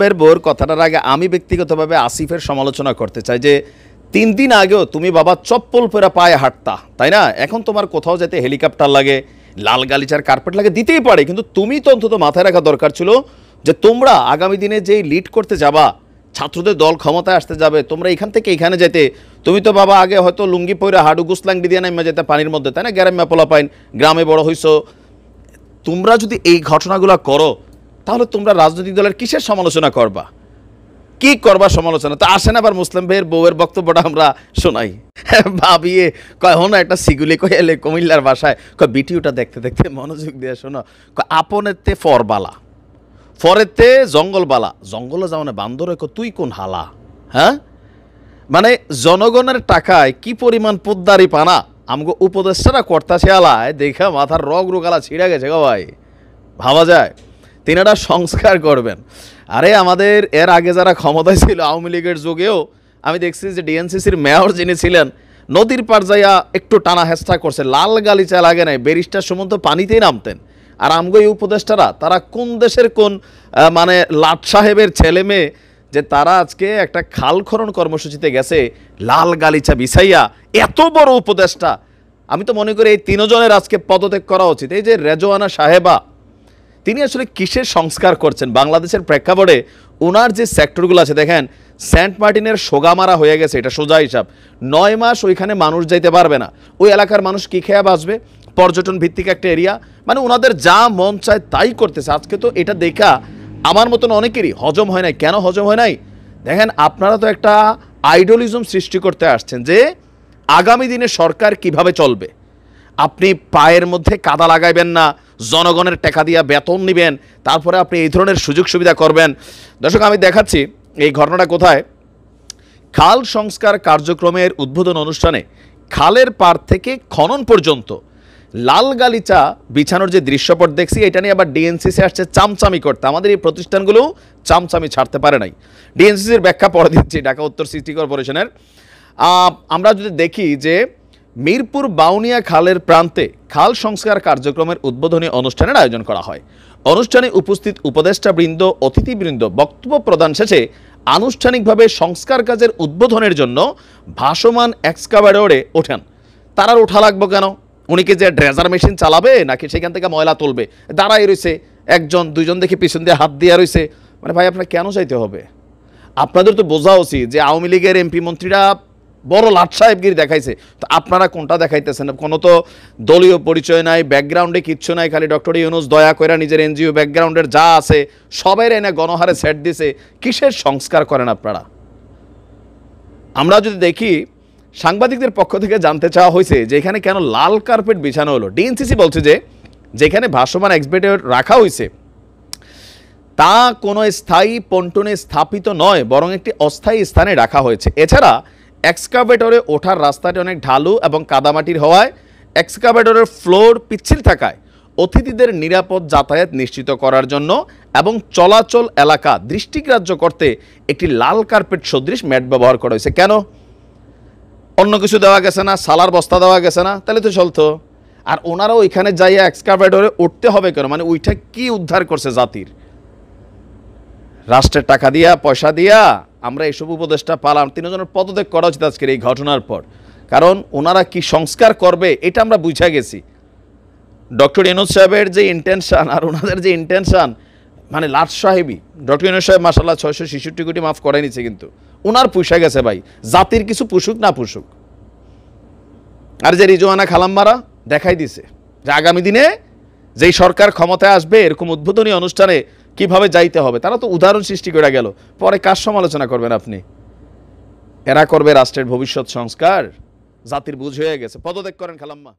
বের বোর কথাটার আগে আমি ব্যক্তিগতভাবে আসিফের সমালোচনা করতে চাই যে 3 দিন আগেও তুমি বাবা চপ্পল পরে পায়ে হাঁটতা, তাই না? এখন তোমার কোথাও যেতে হেলিকপ্টার লাগে, লাল গালিচার কার্পেট লাগে, দিতেই পারে, কিন্তু তুমি তো অন্তত মাথায় রাখা দরকার ছিল যে তোমরা আগামী দিনে যেই লিড করতে যাবা, ছাত্রদের দল ক্ষমতায় আসতে যাবে, তোমরা এখান থেকে এখানে যেতে, তুমি তো বাবা আগে হয়তো লুঙ্গি পরে হাডু গুসলাং দিয়ে নামা যেতে পানির মধ্যে, তাই না? গ্রামে পোলা পাইন, গ্রামে বড় হইছো। তোমরা যদি এই ঘটনাগুলো করো তাহলে তোমরা রাজনৈতিক দলের কিসের সমালোচনা করবা, কি করবা সমালোচনা? তো আসেন আবার মুসলিম ভাইয়ের বউয়ের বক্তব্যটা আমরা শোনাই। ভাবিয়ে কয় হন একটা সিগুলি কয় এলে কুমিল্লার ভাষায় কয় ভিডিওটা দেখতে দেখতে মনোযোগ দিয়ে শোনো, কয় আপনেতে ফরবালা, ফরেতে জঙ্গলবালা, জঙ্গলে যাও না বান্দর, তুই কোন হালা? হ্যাঁ, মানে জনগণের টাকায় কি পরিমাণ পোদ্দারি পানা আমগো উপদেষ্টারা কর্তাছে আলায় দেখা মাথার রগ রোগালা ছিঁড়ে গেছে গো ভাই। ভাবা যায় তিনারা সংস্কার করবেন। আরে আমাদের এর আগে যারা ক্ষমতায় ছিল আওয়ামী লীগের যুগেও আমি দেখছি যে ডিএনসিসির মেয়র যিনি ছিলেন নদীর পার যাইয়া একটু টানা হেস্টা করছে, লাল গালিচা লাগে নাই, ব্যারিস্টার সমন্ত পানিতেই নামতেন। আর আমগো এই উপদেষ্টারা তারা কোন দেশের কোন মানে লাট সাহেবের ছেলে মেয়ে যে তারা আজকে একটা খাল খনন কর্মসূচিতে গেছে লাল গালিচা বিছাইয়া, এত বড় উপদেষ্টা। আমি তো মনে করি এই 3 জনের আজকে পদত্যাগ করা উচিত। এই যে রেজওয়ানা সাহেবা, তিনি আসলে কিসের সংস্কার করছেন বাংলাদেশের প্রেক্ষাপটে? ওনার যে সেক্টরগুলো আছে দেখেন, সেন্ট মার্টিনের সোগামারা হয়ে গেছে, এটা সোজা হিসাব। 9 মাস ওইখানে মানুষ যাইতে পারবে না। ওই এলাকার মানুষ কী খেয়ে বাঁচবে? পর্যটন ভিত্তিক একটা এরিয়া, মানে ওনাদের যা মন চায় তাই করতেছে। আজকে তো এটা দেখা আমার মতন অনেকেরই হজম হয় নাই। কেন হজম হয় নাই? দেখেন, আপনারা তো একটা আইডলিজম সৃষ্টি করতে আসছেন যে আগামী দিনে সরকার কিভাবে চলবে। আপনি পায়ের মধ্যে কাদা লাগাইবেন না, জনগণের টাকা দিয়া বেতন নেবেন, তারপরে আপনি এই ধরনের সুযোগ সুবিধা করবেন। দর্শক, আমি দেখাচ্ছি এই ঘটনাটা কোথায়। খাল সংস্কার কার্যক্রমের উদ্বোধন অনুষ্ঠানে খালের পার থেকে খনন পর্যন্ত লাল গালিচা বিছানোর যে দৃশ্যপট দেখছি, এটা নিয়ে আবার ডিএনসিসি আসছে চামচামি করতে। আমাদের এই প্রতিষ্ঠানগুলো চামচামি ছাড়তে পারে নাই। ডিএনসিসির ব্যাখ্যা পরে দিচ্ছি, ঢাকা উত্তর সিটি কর্পোরেশনের। আমরা যদি দেখি যে মিরপুর বাউনিয়া খালের প্রান্তে খাল সংস্কার কার্যক্রমের উদ্বোধনী অনুষ্ঠানের আয়োজন করা হয়। অনুষ্ঠানে উপস্থিত উপদেষ্টাবৃন্দ, অতিথিবৃন্দ বক্তব্য প্রদান শেষে আনুষ্ঠানিকভাবে সংস্কার কাজের উদ্বোধনের জন্য ভাসমান এক্সকাভেটরে ওঠেন। তারা ওঠা লাগবে কেন? উনি কি যে ড্রেজার মেশিন চালাবে নাকি সেখান থেকে ময়লা তুলবে? দাঁড়াই রয়েছে একজন দুইজন দেখে পিছন দিয়ে হাত দিয়ে রয়েছে। মানে ভাই, আপনার কেন চাইতে হবে? আপনাদের তো বোঝা উচিত যে আওয়ামী লীগের এমপি মন্ত্রীরা বড় লাট সাহেবগিরি দেখাইছে, তো আপনারা কোনটা দেখাইতেছেন? কোনো তো দলীয় পরিচয় নাই, ব্যাকগ্রাউন্ডে কিচ্ছু নাই, খালি ডক্টর ইউনূস দয়া করে নিজের এনজিও ব্যাকগ্রাউন্ডের যা আছে সবাই এনে গণহারে সেট দিছে। কিসের সংস্কার করেন আপনারা? আমরা যদি দেখি, সাংবাদিকদের পক্ষ থেকে জানতে চাওয়া হয়েছে যে এখানে কেন লাল কার্পেট বিছানো হলো। ডিএনসিসি বলছে যে যেখানে ভাসমান এক্সকাভেটর রাখা হয়েছে তা কোনো স্থায়ী পন্টনে স্থাপিত নয়, বরং একটি অস্থায়ী স্থানে রাখা হয়েছে। এছাড়া এক্সকাভেটরে ওঠার রাস্তাটি অনেক ঢালু এবং কাদামাটির হওয়ায় এক্সকাভেটরের ফ্লোর পিচ্ছিল থাকায় অতিথিদের নিরাপদ যাতায়াত নিশ্চিত করার জন্য এবং চলাচল এলাকা দৃষ্টিগ্রাহ্য করতে একটি লাল কার্পেট সদৃশ ম্যাট ব্যবহার করা হয়েছে। কেন? অন্য কিছু দেওয়া গেছে না? সালার বস্তা দেওয়া গেছে না? তাহলে তো চলতো। আর ওনারাও ওইখানে যাইয়া এক্সকাভেটরে উঠতে হবে কেন? মানে ওইটা কি উদ্ধার করছে জাতির? রাষ্ট্রের টাকা দিয়া, পয়সা দিয়া আমরা এইসব উপদেষ্টা পালাম। 3 জনের পদত্যাগ করা উচিত আজকের এই ঘটনার পর। কারণ ওনারা কি সংস্কার করবে এটা আমরা বুঝা গেছি। ডক্টর ইউনূস সাহেবের যে ইন্টেনশন আর ওনাদের যে ইন্টেনশন, মানে লাট সাহেবই। ডক্টর ইউনূস সাহেব মাশাআল্লাহ 666 কোটি মাফ করে নিচ্ছে, কিন্তু ওনার পুষা গেছে ভাই। জাতির কিছু পুষুক না পুষুক। আর যে রিজওয়ানা খালাম্মারা দেখাই দিছে যে আগামী দিনে যেই সরকার ক্ষমতায় আসবে এরকম উদ্বোধনী অনুষ্ঠানে কিভাবে যাইতে হবে। তারা তো উদাহরণ সৃষ্টি করে গেল, পরে কার সমালোচনা করবেন আপনি? এরা করবে রাষ্ট্রের ভবিষ্যৎ সংস্কার। জাতির বুঝ হয়ে গেছে, পদত্যাগ করেন খালাম্মা।